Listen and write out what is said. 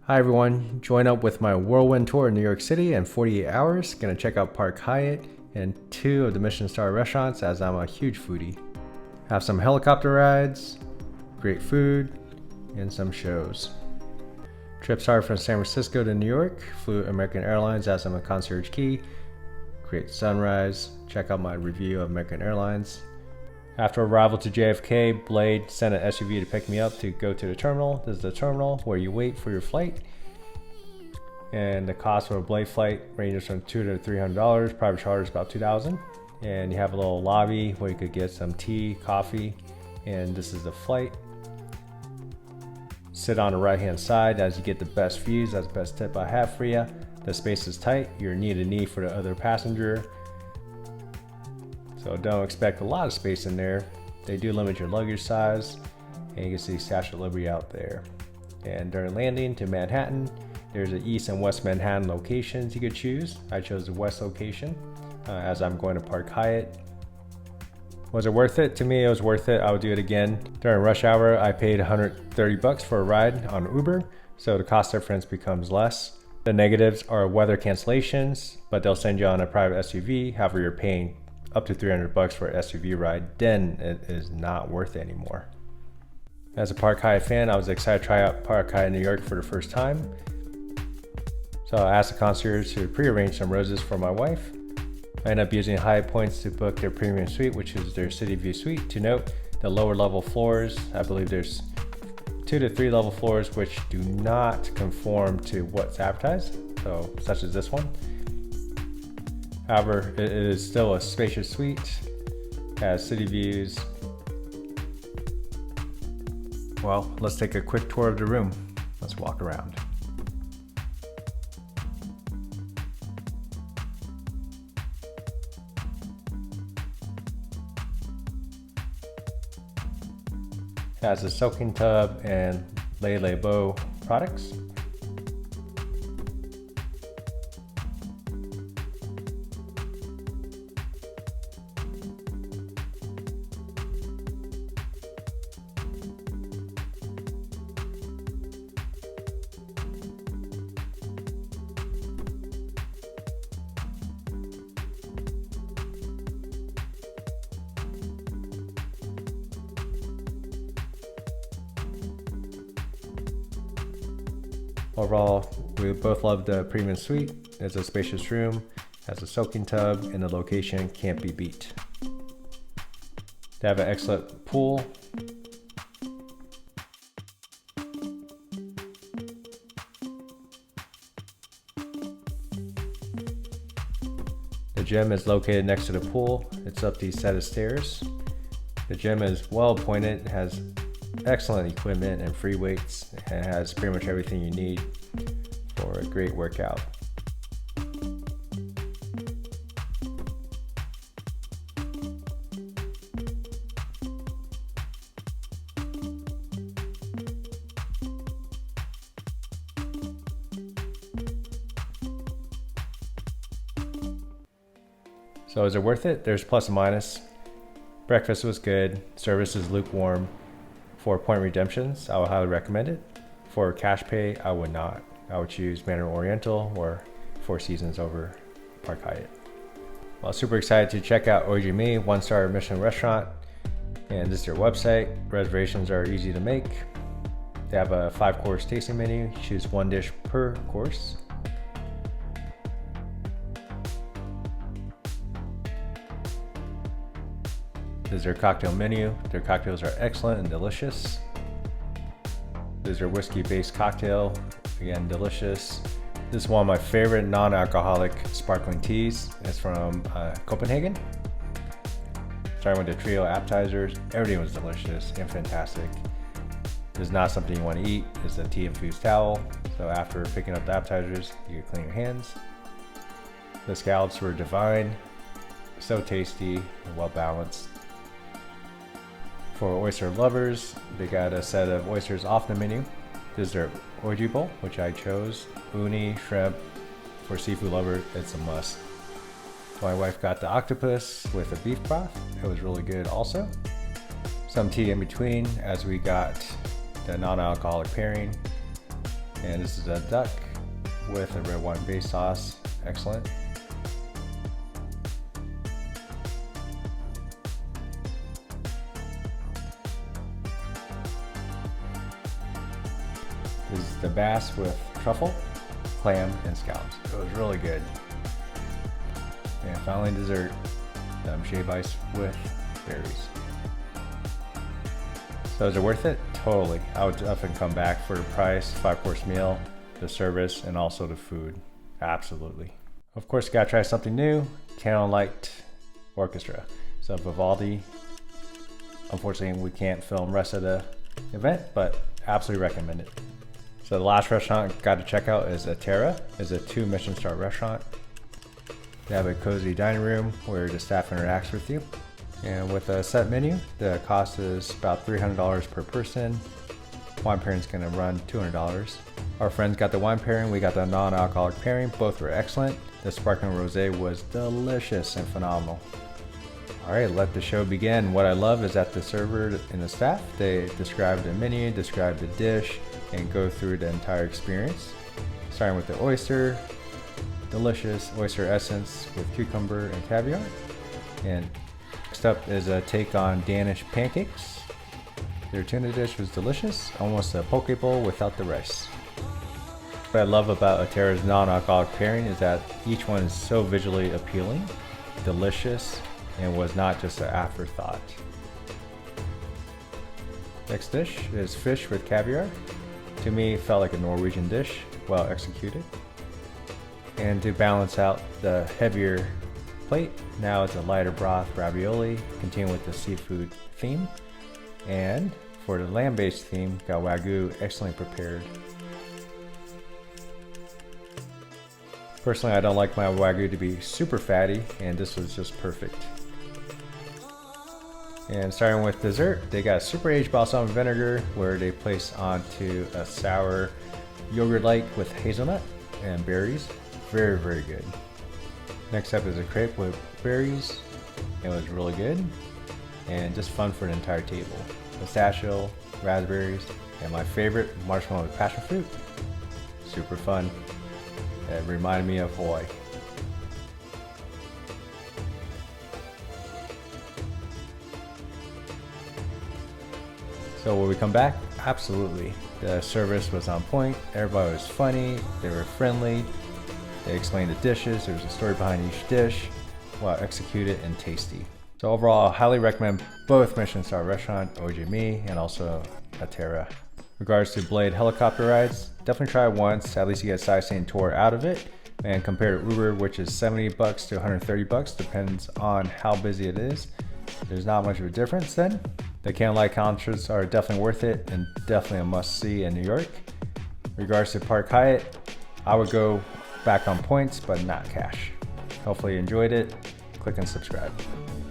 Hi everyone, join up with my whirlwind tour in New York City in 48 hours. Gonna check out Park Hyatt and 2 of the Michelin star restaurants as I'm a huge foodie. Have some helicopter rides, great food, and some shows. Trip started from San Francisco to New York, flew American Airlines as I'm a concierge key. Great sunrise, check out my review of American Airlines. After arrival to JFK, Blade sent an SUV to pick me up to go to the terminal. This is the terminal where you wait for your flight. And the cost of a Blade flight ranges from $200 to $300. Private charter is about $2,000. And you have a little lobby where you could get some tea, coffee, and this is the flight. Sit on the right hand side as you get the best views. That's the best tip I have for you. The space is tight. You're knee to knee for the other passenger. So don't expect a lot of space in there. They do limit your luggage size, and you can see Statue of Liberty out there. And during landing to Manhattan, there's an East and West Manhattan locations you could choose. I chose the West location as I'm going to Park Hyatt. Was it worth it? To me, it was worth it. I would do it again. During rush hour, I paid $130 for a ride on Uber, so the cost difference becomes less. The negatives are weather cancellations, but they'll send you on a private SUV. However, you're paying up to $300 for an SUV ride, then it is not worth it anymore. As a Park Hyatt fan, I was excited to try out Park Hyatt New York for the first time. So I asked the concierge to pre-arrange some roses for my wife. I ended up using Hyatt points to book their premium suite, which is their City View suite. To note, the lower level floors, I believe there's 2 to 3 level floors which do not conform to what's advertised, so such as this one. However, it is still a spacious suite, has city views. Well, let's take a quick tour of the room. Let's walk around. It has a soaking tub and Lei Bo products. Overall, we both love the premium suite. It's a spacious room, has a soaking tub, and the location can't be beat. They have an excellent pool. The gym is located next to the pool. It's up these set of stairs. The gym is well appointed, has excellent equipment and free weights, and has pretty much everything you need for a great workout. So is it worth it? There's plus and minus. Breakfast was good, service is lukewarm. For point redemptions, I would highly recommend it. For cash pay, I would not. I would choose Mandarin Oriental or Four Seasons over Park Hyatt. Well, super excited to check out Oiji Mi, 1-star Michelin restaurant. And this is their website. Reservations are easy to make. They have a 5-course tasting menu. Choose 1 dish per course. This is their cocktail menu. Their cocktails are excellent and delicious. This is their whiskey-based cocktail. Again, delicious. This is one of my favorite non-alcoholic sparkling teas. It's from Copenhagen. Starting with the trio appetizers, everything was delicious and fantastic. This is not something you want to eat. It's a tea-infused towel. So after picking up the appetizers, you can clean your hands. The scallops were divine. So tasty and well-balanced. For oyster lovers, they got a set of oysters off the menu. This is their Oiji bowl, which I chose. Uni, shrimp. For seafood lovers, it's a must. My wife got the octopus with a beef broth. It was really good also. Some tea in between as we got the non-alcoholic pairing. And this is a duck with a red wine base sauce. Excellent. This is the bass with truffle, clam, and scallops. It was really good. And finally dessert, shaved ice with berries. So is it worth it? Totally. I would definitely come back for the price, 5-course meal, the service, and also the food. Absolutely. Of course, you gotta try something new. Candelight Orchestra. So Vivaldi. Unfortunately, we can't film rest of the event, but absolutely recommend it. So the last restaurant I got to check out is Atera. It's a 2 Michelin star restaurant. They have a cozy dining room where the staff interacts with you. And with a set menu, the cost is about $300 per person. Wine pairing is gonna run $200. Our friends got the wine pairing, we got the non-alcoholic pairing. Both were excellent. The sparkling rosé was delicious and phenomenal. All right, let the show begin. What I love is that the server and the staff, they describe the menu, describe the dish, and go through the entire experience. Starting with the oyster, delicious oyster essence with cucumber and caviar. And next up is a take on Danish pancakes. Their tuna dish was delicious, almost a poke bowl without the rice. What I love about Atera's non-alcoholic pairing is that each one is so visually appealing, delicious, and was not just an afterthought. Next dish is fish with caviar. To me, it felt like a Norwegian dish, well executed. And to balance out the heavier plate, now it's a lighter broth ravioli, continuing with the seafood theme. And for the lamb-based theme, got Wagyu excellently prepared. Personally, I don't like my Wagyu to be super fatty, and this was just perfect. And starting with dessert, they got super aged balsamic vinegar where they place onto a sour yogurt-like with hazelnut and berries. Very, very good. Next up is a crepe with berries. It was really good and just fun for an entire table. Pistachio, raspberries, and my favorite, marshmallow with passion fruit. Super fun. It reminded me of Hawaii. So will we come back? Absolutely. The service was on point, everybody was funny, they were friendly, they explained the dishes, there was a story behind each dish, well executed and tasty. So overall, I highly recommend both Michelin star restaurant, Oiji Mi and also Atera. Regards to Blade helicopter rides, definitely try it once, at least you get a sightseeing tour out of it. And compare to Uber, which is $70 to $130, depends on how busy it is. There's not much of a difference then. The Candelight concerts are definitely worth it and definitely a must-see in New York. Regards to Park Hyatt, I would go back on points, but not cash. Hopefully you enjoyed it. Click and subscribe.